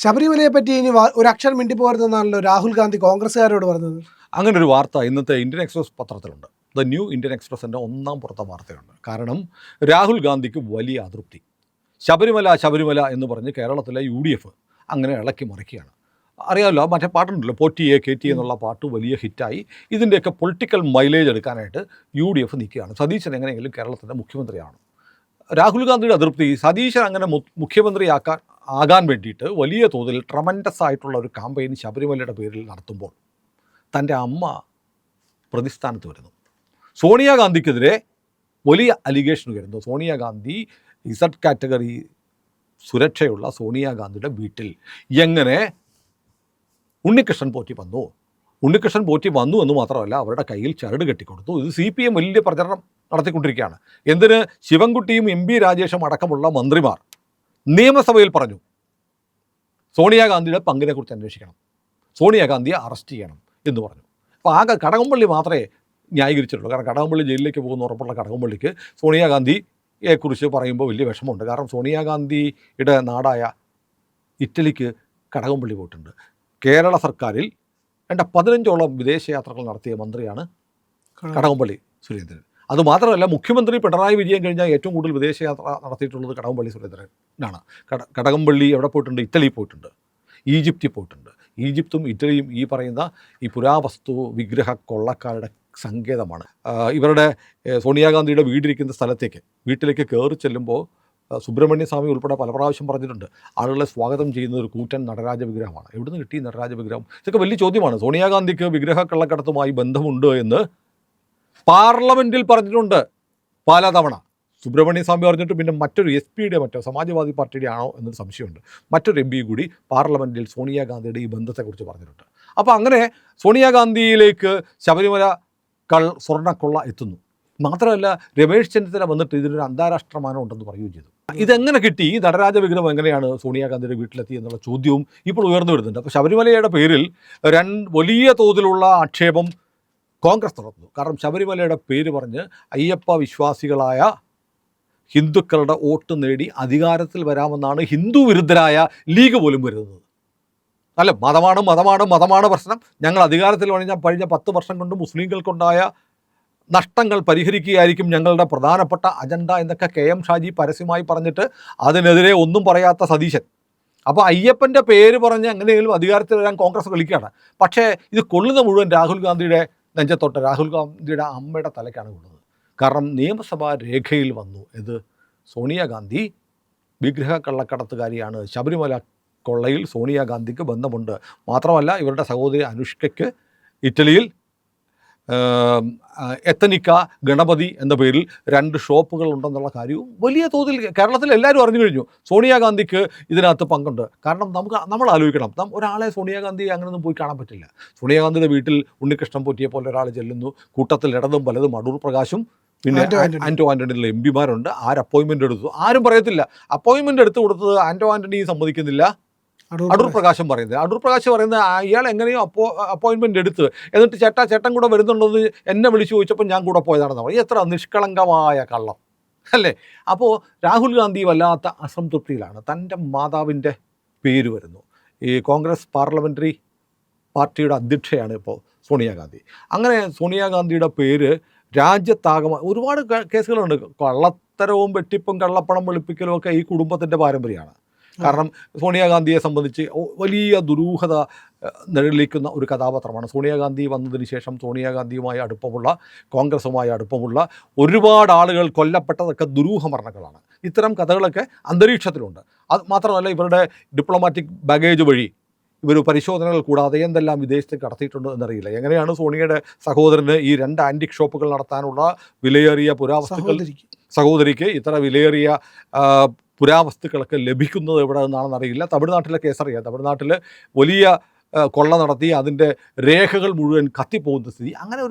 ശബരിമലയെ പറ്റി ഇനി ഒരു അക്ഷരം മിണ്ടിപ്പോകരുതെന്നാണല്ലോ രാഹുൽ ഗാന്ധി കോൺഗ്രസ്സുകാരോട് പറഞ്ഞത്. അങ്ങനെ ഒരു വാർത്ത ഇന്നത്തെ ഇന്ത്യൻ എക്സ്പ്രസ് പത്രത്തിലുണ്ട്. ദ ന്യൂ ഇന്ത്യൻ എക്സ്പ്രസിൻ്റെ ഒന്നാം പുറത്തെ വാർത്തയുണ്ട്. കാരണം രാഹുൽ ഗാന്ധിക്ക് വലിയ അതൃപ്തി. ശബരിമല ശബരിമല എന്ന് പറഞ്ഞ് കേരളത്തിലെ UDF അങ്ങനെ ഇളക്കി മറിക്കുകയാണ്. അറിയാമല്ലോ, മറ്റേ പാട്ടുണ്ടല്ലോ, പോറ്റിയെ കയറ്റി എന്നുള്ള പാട്ട് വലിയ ഹിറ്റായി. ഇതിൻ്റെയൊക്കെ പൊളിറ്റിക്കൽ മൈലേജ് എടുക്കാനായിട്ട് UDF നിൽക്കുകയാണ്. സതീശൻ എങ്ങനെയെങ്കിലും കേരളത്തിൻ്റെ മുഖ്യമന്ത്രിയാണ്. രാഹുൽ ഗാന്ധിയുടെ അതൃപ്തി സതീശൻ അങ്ങനെ ആകാൻ വേണ്ടിയിട്ട് വലിയ തോതിൽ ട്രമൻഡസ് ആയിട്ടുള്ള ഒരു കാമ്പയിൻ ശബരിമലയുടെ പേരിൽ നടത്തുമ്പോൾ തൻ്റെ അമ്മ പ്രതിസ്ഥാനത്ത് വരുന്നു. സോണിയാഗാന്ധിക്കെതിരെ വലിയ അലിഗേഷൻ വരുന്നു. സോണിയാഗാന്ധി Z കാറ്റഗറി സുരക്ഷയുള്ള സോണിയാഗാന്ധിയുടെ വീട്ടിൽ എങ്ങനെ ഉണ്ണികൃഷ്ണൻ പോറ്റി വന്നു. ഉണ്ണികൃഷ്ണൻ പോറ്റി വന്നു എന്ന് മാത്രമല്ല, അവരുടെ കയ്യിൽ ചരട് കെട്ടിക്കൊടുത്തു. ഇത് CPM വലിയ പ്രചരണം നടത്തിക്കൊണ്ടിരിക്കുകയാണ്. എന്തിന്? ശിവൻകുട്ടിയും MB രാജേഷും അടക്കമുള്ള മന്ത്രിമാർ നിയമസഭയിൽ പറഞ്ഞു സോണിയാഗാന്ധിയുടെ പങ്കിനെക്കുറിച്ച് അന്വേഷിക്കണം, സോണിയാഗാന്ധിയെ അറസ്റ്റ് ചെയ്യണം എന്ന് പറഞ്ഞു. അപ്പോൾ ആകെ കടകംപള്ളി മാത്രമേ ന്യായീകരിച്ചിട്ടുള്ളൂ. കാരണം കടകംപള്ളി ജയിലിലേക്ക് പോകുന്ന ഉറപ്പുള്ള കടകംപള്ളിക്ക് സോണിയാഗാന്ധിയെക്കുറിച്ച് പറയുമ്പോൾ വലിയ വിഷമമുണ്ട്. കാരണം സോണിയാഗാന്ധിയുടെ നാടായ ഇറ്റലിക്ക് കടകംപള്ളി പോയിട്ടുണ്ട്. കേരള സർക്കാരിൽ 15ഓളം വിദേശയാത്രകൾ നടത്തിയ മന്ത്രിയാണ് കടകംപള്ളി സുരേന്ദ്രൻ. അതുമാത്രമല്ല, മുഖ്യമന്ത്രി പിണറായി വിജയൻ കഴിഞ്ഞാൽ ഏറ്റവും കൂടുതൽ വിദേശയാത്ര നടത്തിയിട്ടുള്ളത് കടകംപള്ളി സുരേന്ദ്രനാണ്. കടകംപള്ളി എവിടെ പോയിട്ടുണ്ട്? ഇറ്റലി പോയിട്ടുണ്ട്, ഈജിപ്തിൽ പോയിട്ടുണ്ട്. ഈജിപ്തും ഇറ്റലിയും ഈ പറയുന്ന ഈ പുരാവസ്തു വിഗ്രഹ കൊള്ളക്കാരുടെ സങ്കേതമാണ്. ഇവരുടെ സോണിയാഗാന്ധിയുടെ വീട്ടിലിരിക്കുന്ന വീട്ടിലേക്ക് കയറി ചെല്ലുമ്പോൾ സുബ്രഹ്മണ്യ സ്വാമി ഉൾപ്പെടെ പല പ്രാവശ്യം പറഞ്ഞിട്ടുണ്ട്, ആളുകളെ സ്വാഗതം ചെയ്യുന്ന ഒരു കൂറ്റൻ നടരാജ വിഗ്രഹമാണ്. എവിടുന്ന് കിട്ടി നടരാജ വിഗ്രഹം? ഇതൊക്കെ വലിയ ചോദ്യമാണ്. സോണിയാഗാന്ധിക്ക് വിഗ്രഹ കള്ളക്കടത്തുമായി ബന്ധമുണ്ട് എന്ന് പാർലമെൻറ്റിൽ പറഞ്ഞിട്ടുണ്ട് പലതവണ. സുബ്രഹ്മണ്യ സ്വാമി പറഞ്ഞിട്ട് പിന്നെ മറ്റൊരു SP-യുടെ മറ്റോ സമാജ്വാദി പാർട്ടിയുടെ ആണോ എന്നൊരു സംശയമുണ്ട്. മറ്റൊരു MP കൂടി പാർലമെൻറ്റിൽ സോണിയാഗാന്ധിയുടെ ഈ ബന്ധത്തെക്കുറിച്ച് പറഞ്ഞിട്ടുണ്ട്. അപ്പോൾ അങ്ങനെ സോണിയാഗാന്ധിയിലേക്ക് ശബരിമല സ്വർണ്ണക്കൊള്ള എത്തുന്നു. മാത്രമല്ല, രമേശ് ചെന്നിത്തല വന്നിട്ട് ഇതിനൊരു അന്താരാഷ്ട്ര മാനം ഉണ്ടെന്ന് പറയുകയും ചെയ്തു. ഇതെങ്ങനെ കിട്ടി? ഈ നടരാജ വിഗ്രഹം എങ്ങനെയാണ് സോണിയാഗാന്ധിയുടെ വീട്ടിലെത്തി എന്നുള്ള ചോദ്യവും ഇപ്പോൾ ഉയർന്നു വരുന്നുണ്ട്. അപ്പോൾ ശബരിമലയുടെ പേരിൽ വലിയ തോതിലുള്ള ആക്ഷേപം കോൺഗ്രസ് നടത്തുന്നു. കാരണം ശബരിമലയുടെ പേര് പറഞ്ഞ് അയ്യപ്പ വിശ്വാസികളായ ഹിന്ദുക്കളുടെ വോട്ട് നേടി അധികാരത്തിൽ വരാമെന്നാണ് ഹിന്ദു വിരുദ്ധരായ ലീഗ് പോലും വരുന്നത്. അല്ല, മതമാണ് പ്രശ്നം, ഞങ്ങൾ അധികാരത്തിൽ കഴിഞ്ഞ 10 വർഷം കൊണ്ട് മുസ്ലിങ്ങൾക്കുണ്ടായ നഷ്ടങ്ങൾ പരിഹരിക്കുകയായിരിക്കും ഞങ്ങളുടെ പ്രധാനപ്പെട്ട അജണ്ട എന്നൊക്കെ KM ഷാജി പരസ്യമായി പറഞ്ഞിട്ട് അതിനെതിരെ ഒന്നും പറയാത്ത സതീശൻ. അപ്പോൾ അയ്യപ്പൻ്റെ പേര് പറഞ്ഞ് എങ്ങനെയെങ്കിലും അധികാരത്തിൽ വരാൻ കോൺഗ്രസ് കളിക്കുകയാണ്. പക്ഷേ ഇത് കൊള്ളുന്ന മുഴുവൻ രാഹുൽ ഗാന്ധിയുടെ നെഞ്ചത്തോട്ട്, രാഹുൽ ഗാന്ധിയുടെ അമ്മയുടെ തലയ്ക്കാണ് കൊള്ളുന്നത്. കാരണം നിയമസഭാ രേഖയിൽ വന്നു ഇത് സോണിയാഗാന്ധി വിഗ്രഹ കള്ളക്കടത്തുകാരിയാണ്, ശബരിമല കൊള്ളയിൽ സോണിയാഗാന്ധിക്ക് ബന്ധമുണ്ട്. മാത്രമല്ല, ഇവരുടെ സഹോദരി അനുഷ്കയ്ക്ക് ഇറ്റലിയിൽ എത്തനിക്ക ഗണപതി എന്ന പേരിൽ 2 ഷോപ്പുകൾ ഉണ്ടെന്നുള്ള കാര്യവും വലിയ തോതിൽ കേരളത്തിൽ എല്ലാവരും അറിഞ്ഞു കഴിഞ്ഞു. സോണിയാഗാന്ധിക്ക് ഇതിനകത്ത് പങ്കുണ്ട്. കാരണം നമ്മൾ ആലോചിക്കണം, ഒരാളെ സോണിയാഗാന്ധി അങ്ങനെയൊന്നും പോയി കാണാൻ പറ്റില്ല. സോണിയാഗാന്ധിയുടെ വീട്ടിൽ ഉണ്ണികൃഷ്ണൻ പോറ്റിയെ പോലെ ഒരാൾ ചെല്ലുന്നു. കൂട്ടത്തിൽ ഇടതും വലതും അടൂർ പ്രകാശും പിന്നെ ആൻറ്റോ ആൻ്റണിയുടെ MP ആര് അപ്പോയിൻമെൻ്റ് എടുത്തു ആരും പറയത്തില്ല. അപ്പോയിൻമെൻ്റ് എടുത്തു കൊടുത്തത് ആൻറ്റോ ആൻ്റണി സമ്മതിക്കുന്നില്ല, അടൂർ പ്രകാശം പറയുന്നത്. അടൂർ പ്രകാശ് പറയുന്നത് ഇയാൾ എങ്ങനെയോ അപ്പോയിൻമെൻ്റ് എടുത്ത് എന്നിട്ട് ചേട്ടൻ കൂടെ വരുന്നുണ്ടെന്ന് എന്നെ വിളിച്ചു ചോദിച്ചപ്പോൾ ഞാൻ കൂടെ പോയതാണെന്ന് പറയും. എത്ര നിഷ്കളങ്കമായ കള്ളം അല്ലേ? അപ്പോൾ രാഹുൽ ഗാന്ധി വല്ലാത്ത അസംതൃപ്തിയിലാണ്. തൻ്റെ മാതാവിൻ്റെ പേര് വരുന്നു. ഈ കോൺഗ്രസ് പാർലമെൻ്ററി പാർട്ടിയുടെ അധ്യക്ഷയാണ് ഇപ്പോൾ സോണിയാഗാന്ധി. അങ്ങനെ സോണിയാഗാന്ധിയുടെ പേര് രാജ്യത്താകെ ഒരുപാട് കേസുകളുണ്ട്. കള്ളത്തരവും വെട്ടിപ്പും കള്ളപ്പണം വെളുപ്പിക്കലും ഒക്കെ ഈ കുടുംബത്തിൻ്റെ പാരമ്പര്യമാണ്. കാരണം സോണിയാഗാന്ധിയെ സംബന്ധിച്ച് വലിയ ദുരൂഹത നിഴലിക്കുന്ന ഒരു കഥാപാത്രമാണ്. സോണിയാഗാന്ധി വന്നതിന് ശേഷം സോണിയാഗാന്ധിയുമായി അടുപ്പമുള്ള, കോൺഗ്രസുമായി അടുപ്പമുള്ള ഒരുപാട് ആളുകൾ കൊല്ലപ്പെട്ടതൊക്കെ ദുരൂഹ മരണങ്ങളാണ്. ഇത്തരം കഥകളൊക്കെ അന്തരീക്ഷത്തിലുണ്ട്. അത് മാത്രമല്ല, ഇവരുടെ ഡിപ്ലോമാറ്റിക് ബാഗേജ് വഴി ഇവർ പരിശോധനകൾ കൂടാതെ എന്തെല്ലാം വിദേശത്തേക്ക് കടത്തിയിട്ടുണ്ട് എന്നറിയില്ല. എങ്ങനെയാണ് സോണിയയുടെ സഹോദരന് ഈ 2 ആൻറ്റിക് ഷോപ്പുകൾ നടത്താനുള്ള വിലയേറിയ സഹോദരിക്ക് ഇത്ര വിലയേറിയ പുരാവസ്തുക്കളൊക്കെ ലഭിക്കുന്നത് എവിടെ നിന്നാണെന്ന് അറിയില്ല. തമിഴ്നാട്ടിലെ കേസറിയാം. തമിഴ്നാട്ടിൽ വലിയ കൊള്ള നടത്തി അതിൻ്റെ രേഖകൾ മുഴുവൻ കത്തിപ്പോകുന്ന സ്ഥിതി. അങ്ങനെ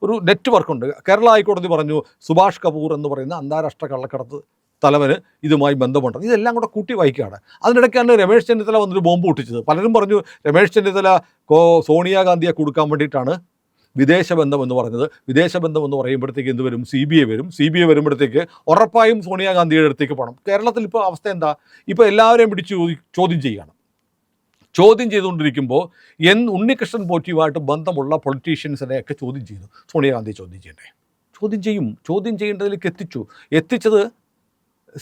ഒരു നെറ്റ്വർക്കുണ്ട്. കേരള ഹൈക്കോടതി പറഞ്ഞു സുഭാഷ് കപൂർ എന്ന് പറയുന്ന അന്താരാഷ്ട്ര കള്ളക്കടത്ത് തലവന് ഇതുമായി ബന്ധമുണ്ട്. ഇതെല്ലാം കൂടെ കൂട്ടി വായിക്കുകയാണ്. അതിനിടയ്ക്കാണ് രമേശ് ചെന്നിത്തല വന്നൊരു ബോംബ് പൊട്ടിച്ചത്. പലരും പറഞ്ഞു രമേശ് ചെന്നിത്തല സോണിയാഗാന്ധിയെ കൊടുക്കാൻ വേണ്ടിയിട്ടാണ് വിദേശബന്ധം എന്ന് പറഞ്ഞത്. വിദേശബന്ധം എന്ന് പറയുമ്പോഴത്തേക്ക് എന്ത് വരും? CBI വരും. CBI വരുമ്പോഴത്തേക്ക് ഉറപ്പായും സോണിയാഗാന്ധിയുടെ അടുത്തേക്ക് പോകണം. കേരളത്തിൽ ഇപ്പോൾ അവസ്ഥ എന്താ? ഇപ്പോൾ എല്ലാവരെയും പിടിച്ച് ചോദ്യം ചെയ്യുകയാണ്. ചോദ്യം ചെയ്തുകൊണ്ടിരിക്കുമ്പോൾ ഉണ്ണികൃഷ്ണൻ പോറ്റിയുമായിട്ട് ബന്ധമുള്ള പൊളിറ്റീഷ്യൻസിനെയൊക്കെ ചോദ്യം ചെയ്തു. സോണിയാഗാന്ധി ചോദ്യം ചെയ്യണ്ടേ? ചോദ്യം ചെയ്യേണ്ടതിലേക്ക് എത്തിച്ചത്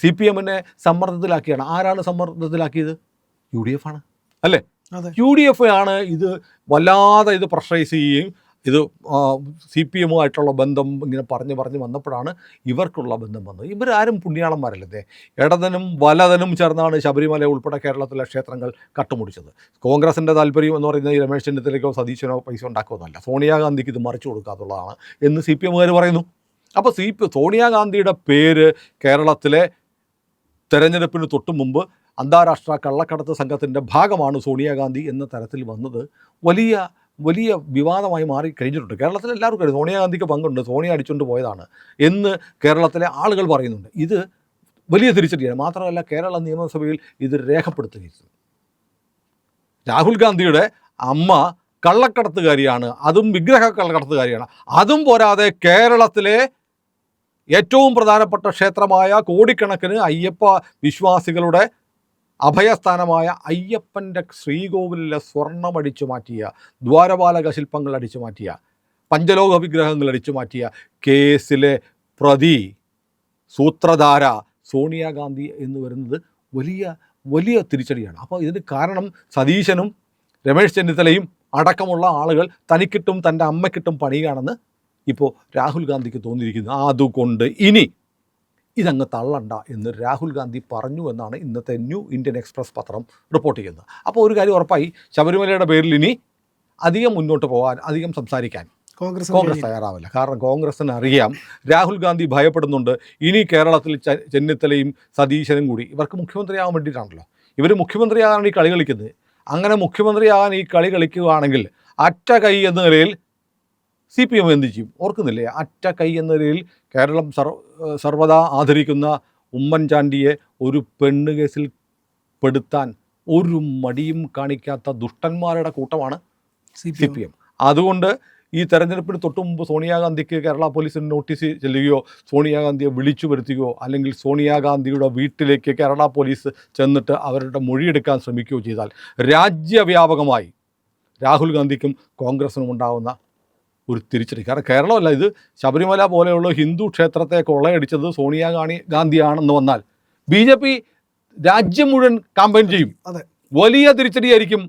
CPM-നെ സമ്മർദ്ദത്തിലാക്കിയാണ്. ആരാണ് സമ്മർദ്ദത്തിലാക്കിയത്? UDF ആണ്, അല്ലേ? UDF ആണ് ഇത് വല്ലാതെ ഇത് പ്രഷറൈസ് ചെയ്യുകയും ഇത് CPM-ആയിട്ടുള്ള ബന്ധം ഇങ്ങനെ പറഞ്ഞ് വന്നപ്പോഴാണ് ഇവർക്കുള്ള ബന്ധം വന്നത്. ഇവരാരും പുണ്യാളന്മാരല്ലേ? ഇടതനും വലതനും ചേർന്നാണ് ശബരിമല ഉൾപ്പെടെ കേരളത്തിലെ ക്ഷേത്രങ്ങൾ കട്ടുമുടിച്ചത്. കോൺഗ്രസിൻ്റെ താല്പര്യം എന്ന് പറയുന്നത് ഈ രമേശ് ചെന്നിത്തലയ്ക്കോ സതീശനോ പൈസ ഉണ്ടാക്കുമെന്നല്ല, സോണിയാഗാന്ധിക്ക് ഇത് മറിച്ചു കൊടുക്കാത്തുള്ളതാണ് എന്ന് CPM-കാർ പറയുന്നു. അപ്പോൾ സോണിയാഗാന്ധിയുടെ പേര് കേരളത്തിലെ തെരഞ്ഞെടുപ്പിന് തൊട്ട് മുമ്പ് അന്താരാഷ്ട്ര കള്ളക്കടത്ത് സംഘത്തിൻ്റെ ഭാഗമാണ് സോണിയാഗാന്ധി എന്ന തരത്തിൽ വന്നത് വലിയ വിവാദമായി മാറി കഴിഞ്ഞിട്ടുണ്ട്. കേരളത്തിൽ എല്ലാവർക്കും അറിയാം സോണിയാഗാന്ധിക്ക് പങ്കുണ്ട്, സോണിയ അടിച്ചുകൊണ്ട് പോയതാണ് എന്ന് കേരളത്തിലെ ആളുകൾ പറയുന്നുണ്ട്. ഇത് വലിയ തിരിച്ചടിയാണ്. മാത്രമല്ല കേരള നിയമസഭയിൽ ഇത് രേഖപ്പെടുത്തുകയും രാഹുൽ ഗാന്ധിയുടെ അമ്മ കള്ളക്കടത്തുകാരിയാണ്, അതും വിഗ്രഹ കള്ളക്കടത്തുകാരിയാണ്. അതും പോരാതെ കേരളത്തിലെ ഏറ്റവും പ്രധാനപ്പെട്ട ക്ഷേത്രമായ കോടിക്കണക്കിന് അയ്യപ്പ വിശ്വാസികളുടെ അഭയസ്ഥാനമായ അയ്യപ്പൻ്റെ ശ്രീകോവിലിലെ സ്വർണം അടിച്ചു മാറ്റിയ, ദ്വാരപാലക ശില്പങ്ങൾ അടിച്ചു മാറ്റിയ, പഞ്ചലോക വിഗ്രഹങ്ങൾ അടിച്ചു മാറ്റിയ കേസിലെ പ്രതി സൂത്രധാര സോണിയാഗാന്ധി എന്ന് വരുന്നത് വലിയ തിരിച്ചടിയാണ്. അപ്പോൾ ഇതിന് കാരണം സതീശനും രമേശ് ചെന്നിത്തലയും അടക്കമുള്ള ആളുകൾ തനിക്കിട്ടും തൻ്റെ അമ്മയ്ക്കിട്ടും പണിയുകയാണെന്ന് ഇപ്പോൾ രാഹുൽ ഗാന്ധിക്ക് തോന്നിയിരിക്കുന്നു. അതുകൊണ്ട് ഇനി ഇതങ്ങ് തള്ളണ്ട എന്ന് രാഹുൽ ഗാന്ധി പറഞ്ഞു എന്നാണ് ഇന്നത്തെ ന്യൂ ഇന്ത്യൻ എക്സ്പ്രസ് പത്രം റിപ്പോർട്ട് ചെയ്യുന്നത്. അപ്പോൾ ഒരു കാര്യം ഉറപ്പായി, ശബരിമലയുടെ പേരിൽ ഇനി അധികം മുന്നോട്ട് പോകാൻ, അധികം സംസാരിക്കാൻ കോൺഗ്രസ് തയ്യാറാവില്ല. കാരണം കോൺഗ്രസിന് അറിയാം, രാഹുൽ ഗാന്ധി ഭയപ്പെടുന്നുണ്ട്. ഇനി കേരളത്തിൽ ചെന്നിത്തലയും സതീശനും കൂടി ഇവർക്ക് മുഖ്യമന്ത്രിയാകാൻ വേണ്ടിയിട്ടാണല്ലോ, ഇവർ മുഖ്യമന്ത്രിയാകാൻ ഈ കളി കളിക്കുന്നത്. അങ്ങനെ മുഖ്യമന്ത്രിയാകാൻ ഈ കളി കളിക്കുകയാണെങ്കിൽ അറ്റ കൈ എന്ന നിലയിൽ CPM എന്ത് ചെയ്യും? ഓർക്കുന്നില്ലേ? അറ്റ കൈ എന്ന നിലയിൽ കേരളം സർവദാ ആദരിക്കുന്ന ഉമ്മൻചാണ്ടിയെ ഒരു പെണ്ണ് കേസിൽ പെടുത്താൻ ഒരു മടിയും കാണിക്കാത്ത ദുഷ്ടന്മാരുടെ കൂട്ടമാണ് CPM. അതുകൊണ്ട് ഈ തെരഞ്ഞെടുപ്പിന് തൊട്ട് മുമ്പ് സോണിയാഗാന്ധിക്ക് കേരള പോലീസിന് നോട്ടീസ് ചെല്ലുകയോ സോണിയാഗാന്ധിയെ വിളിച്ചു വരുത്തുകയോ അല്ലെങ്കിൽ സോണിയാഗാന്ധിയുടെ വീട്ടിലേക്ക് കേരള പോലീസ് ചെന്നിട്ട് അവരുടെ മൊഴിയെടുക്കാൻ ശ്രമിക്കുകയോ ചെയ്താൽ രാജ്യവ്യാപകമായി രാഹുൽ ഗാന്ധിക്കും കോൺഗ്രസിനും ഉണ്ടാകുന്ന ഒരു തിരിച്ചടി. കാരണം കേരളമല്ല, ഇത് ശബരിമല പോലെയുള്ള ഹിന്ദു ക്ഷേത്രത്തെ കൊള്ളയടിച്ചത് സോണിയാഗാന്ധിയാണെന്ന് വന്നാൽ BJP രാജ്യം മുഴുവൻ കാമ്പയിൻ ചെയ്യും. വലിയ തിരിച്ചടിയായിരിക്കും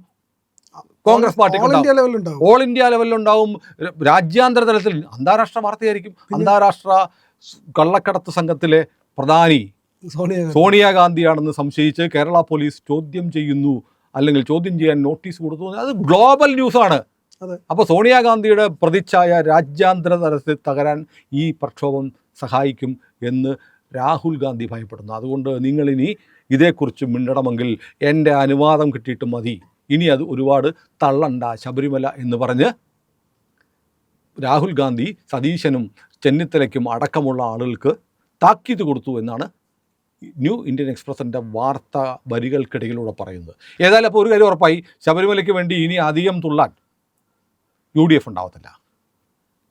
കോൺഗ്രസ് പാർട്ടിക്ക് ഓൾ ഇന്ത്യ ലെവലിലുണ്ടാവും. രാജ്യാന്തര തലത്തിൽ അന്താരാഷ്ട്ര വാർത്തയായിരിക്കും. അന്താരാഷ്ട്ര കള്ളക്കടത്ത് സംഘത്തിലെ പ്രധാനി സോണിയാഗാന്ധിയാണെന്ന് സംശയിച്ച് കേരള പോലീസ് ചോദ്യം ചെയ്യുന്നു, അല്ലെങ്കിൽ ചോദ്യം ചെയ്യാൻ നോട്ടീസ് കൊടുത്തു. അത് ഗ്ലോബൽ ന്യൂസാണ്. അപ്പോൾ സോണിയാഗാന്ധിയുടെ പ്രതിച്ഛായ രാജ്യാന്തര തലത്തിൽ തകരാൻ ഈ പ്രക്ഷോഭം സഹായിക്കും എന്ന് രാഹുൽ ഗാന്ധി ഭയപ്പെടുന്നു. അതുകൊണ്ട് നിങ്ങളിനി ഇതേക്കുറിച്ച് മിണ്ടണമെങ്കിൽ എൻ്റെ അനുവാദം കിട്ടിയിട്ട് മതി, ഇനി അത് ഒരുപാട് തള്ളണ്ട ശബരിമല എന്ന് പറഞ്ഞ് രാഹുൽ ഗാന്ധി സതീശനും ചെന്നിത്തലയ്ക്കും അടക്കമുള്ള ആളുകൾക്ക് താക്കീത് കൊടുത്തു എന്നാണ് ന്യൂ ഇന്ത്യൻ എക്സ്പ്രസിൻ്റെ വാർത്താ വരികൾക്കിടയിലൂടെ പറയുന്നത്. ഏതായാലും അപ്പോൾ ഒരു കാര്യം ഉറപ്പായി, ശബരിമലയ്ക്ക് വേണ്ടി ഇനി അധികം തുള്ളാൻ UDF ഉണ്ടാവത്തില്ല.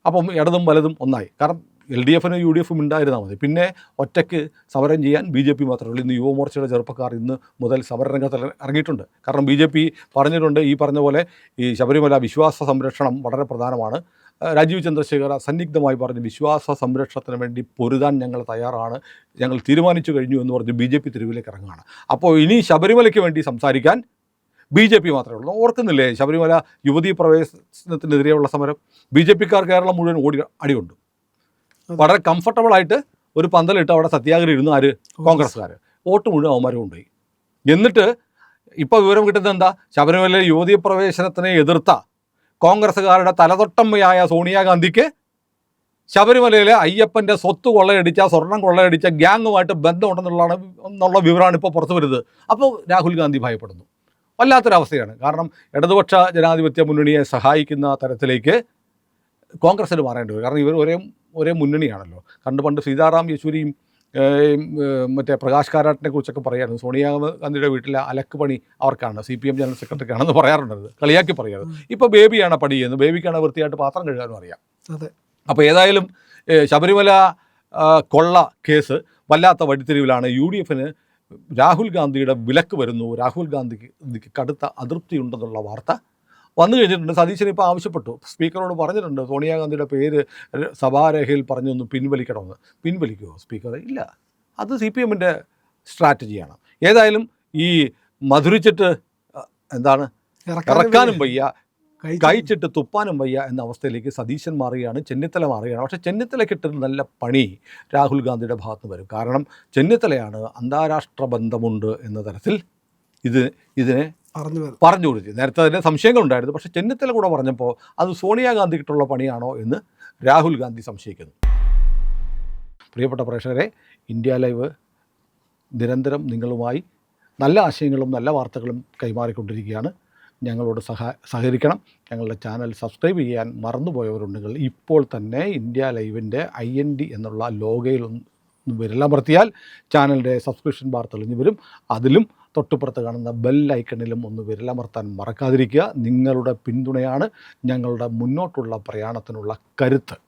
അപ്പം ഇടതും വലതും ഒന്നായി. കാരണം LDF-നും UDF-ഉം ഉണ്ടായിരുന്നാൽ മതി. പിന്നെ ഒറ്റയ്ക്ക് സമരം ചെയ്യാൻ BJP മാത്രമേ ഉള്ളൂ. ഇന്ന് യുവമോർച്ചയുടെ ചെറുപ്പക്കാർ ഇന്ന് മുതൽ സമരരംഗത്ത് ഇറങ്ങിയിട്ടുണ്ട്. കാരണം BJP പറഞ്ഞിട്ടുണ്ട്, ഈ പറഞ്ഞ പോലെ ഈ ശബരിമല വിശ്വാസ സംരക്ഷണം വളരെ പ്രധാനമാണ്. രാജീവ് ചന്ദ്രശേഖർ സന്നിഗ്ധമായി പറഞ്ഞു, വിശ്വാസ സംരക്ഷണത്തിന് വേണ്ടി പൊരുതാൻ ഞങ്ങൾ തയ്യാറാണ്, ഞങ്ങൾ തീരുമാനിച്ചു കഴിഞ്ഞു എന്ന് പറഞ്ഞ് BJP തെരുവിലേക്ക് ഇറങ്ങുകയാണ്. അപ്പോൾ ഇനി ശബരിമലയ്ക്ക് വേണ്ടി സംസാരിക്കാൻ BJP മാത്രമേ ഉള്ളൂ. ഓർക്കുന്നില്ലേ ശബരിമല യുവതീ പ്രവേശനത്തിനെതിരെയുള്ള സമരം? BJP-ക്കാർ കേരളം മുഴുവൻ അടിയുണ്ട്. വളരെ കംഫർട്ടബിളായിട്ട് ഒരു പന്തലിട്ട് അവിടെ സത്യാഗ്രഹം ഇരുന്നു ആര്? കോൺഗ്രസ്സുകാർ. വോട്ട് മുഴുവൻ അവന്മാരും കൊണ്ടുപോയി. എന്നിട്ട് ഇപ്പോൾ വിവരം കിട്ടുന്നത് എന്താ? ശബരിമല യുവതീ പ്രവേശനത്തിനെ എതിർത്ത കോൺഗ്രസ്സുകാരുടെ തലതൊട്ടമ്മയായ സോണിയാഗാന്ധിക്ക് ശബരിമലയിലെ അയ്യപ്പൻ്റെ സ്വത്ത് കൊള്ളയടിച്ച, സ്വർണം കൊള്ളയടിച്ച ഗ്യാങ്ങുമായിട്ട് ബന്ധമുണ്ടെന്നുള്ള വിവരമാണ് ഇപ്പോൾ പുറത്തു വരുന്നത്. അപ്പോൾ രാഹുൽ ഗാന്ധി ഭയപ്പെടുന്നു. വല്ലാത്തൊരവസ്ഥയാണ്. കാരണം ഇടതുപക്ഷ ജനാധിപത്യ മുന്നണിയെ സഹായിക്കുന്ന തരത്തിലേക്ക് കോൺഗ്രസ്സിന് മാറേണ്ടി വരും. കാരണം ഇവർ ഒരേ മുന്നണിയാണല്ലോ. പണ്ട് സീതാറാം യെച്ചൂരിയും മറ്റേ പ്രകാശ് കാരാട്ടിനെ കുറിച്ചൊക്കെ പറയാറുണ്ട്. സോണിയാഗാന്ധിയുടെ വീട്ടിലെ അലക്ക് പണി അവർക്കാണ്, CPM ജനറൽ സെക്രട്ടറിക്കാണെന്ന് പറയാറുണ്ടത്, കളിയാക്കി പറയാറ്. ഇപ്പോൾ ബേബിയാണ് പണി ചെയ്യുന്നത്. ബേബിക്കാണ് വൃത്തിയായിട്ട് പാത്രം കഴുകാനും അറിയാം. അപ്പോൾ ഏതായാലും ശബരിമല കൊള്ള കേസ് വല്ലാത്ത വഴിത്തിരിവിലാണ്. UDF-ന് രാഹുൽ ഗാന്ധിയുടെ വിലക്ക് വരുന്നു, രാഹുൽ ഗാന്ധിക്ക് കടുത്ത അതൃപ്തി ഉണ്ടെന്നുള്ള വാർത്ത വന്നു കഴിഞ്ഞിട്ടുണ്ട്. സതീശൻ ഇപ്പോൾ ആവശ്യപ്പെട്ടു, സ്പീക്കറോട് പറഞ്ഞിട്ടുണ്ട്, സോണിയാഗാന്ധിയുടെ പേര് സഭാരേഖയിൽ പറഞ്ഞൊന്ന് പിൻവലിക്കണമെന്ന്. പിൻവലിക്കുമോ സ്പീക്കർ? ഇല്ല, അത് CPM-ൻ്റെ സ്ട്രാറ്റജിയാണ്. ഏതായാലും ഈ മധുരിച്ചിട്ട് എന്താണ് ഇറക്കാനും വയ്യ, കഴിച്ചിട്ട് തുപ്പാനും വയ്യ എന്ന അവസ്ഥയിലേക്ക് സതീശൻ മാറുകയാണ്, ചെന്നിത്തല മാറുകയാണ്. പക്ഷേ ചെന്നിത്തലയ്ക്കിട്ടൊരു നല്ല പണി രാഹുൽ ഗാന്ധിയുടെ ഭാഗത്ത് വരും. കാരണം ചെന്നിത്തലയാണ് അന്താരാഷ്ട്ര ബന്ധമുണ്ട് എന്ന തരത്തിൽ ഇതിനെ പറഞ്ഞു കൊടുത്തു. നേരത്തെ അതിൻ്റെ സംശയങ്ങളുണ്ടായിരുന്നു, പക്ഷേ ചെന്നിത്തല കൂടെ പറഞ്ഞപ്പോൾ അത് സോണിയാഗാന്ധിക്കിട്ടുള്ള പണിയാണോ എന്ന് രാഹുൽ ഗാന്ധി സംശയിക്കുന്നു. പ്രിയപ്പെട്ട പ്രേക്ഷകരെ, ഇന്ത്യ ലൈവ് നിരന്തരം നിങ്ങളുമായി നല്ല ആശയങ്ങളും നല്ല വാർത്തകളും കൈമാറിക്കൊണ്ടിരിക്കുകയാണ്. ഞങ്ങളോട് സഹകരിക്കണം. ഞങ്ങളുടെ ചാനൽ സബ്സ്ക്രൈബ് ചെയ്യാൻ മറന്നുപോയവരുണ്ടെങ്കിൽ ഇപ്പോൾ തന്നെ ഇന്ത്യ ലൈവിൻ്റെ IND എന്നുള്ള ലോഗോയിൽ ഒന്ന് വിരലമർത്തിയാൽ ചാനലിൻ്റെ സബ്സ്ക്രിപ്ഷൻ ബാർ തെളിഞ്ഞു വരും. അതിലും തൊട്ടുപുറത്ത് കാണുന്ന ബെൽ ഐക്കണിലും ഒന്ന് വിരലമർത്താൻ മറക്കാതിരിക്കുക. നിങ്ങളുടെ പിന്തുണയാണ് ഞങ്ങളുടെ മുന്നോട്ടുള്ള പ്രയാണത്തിനുള്ള കരുത്ത്.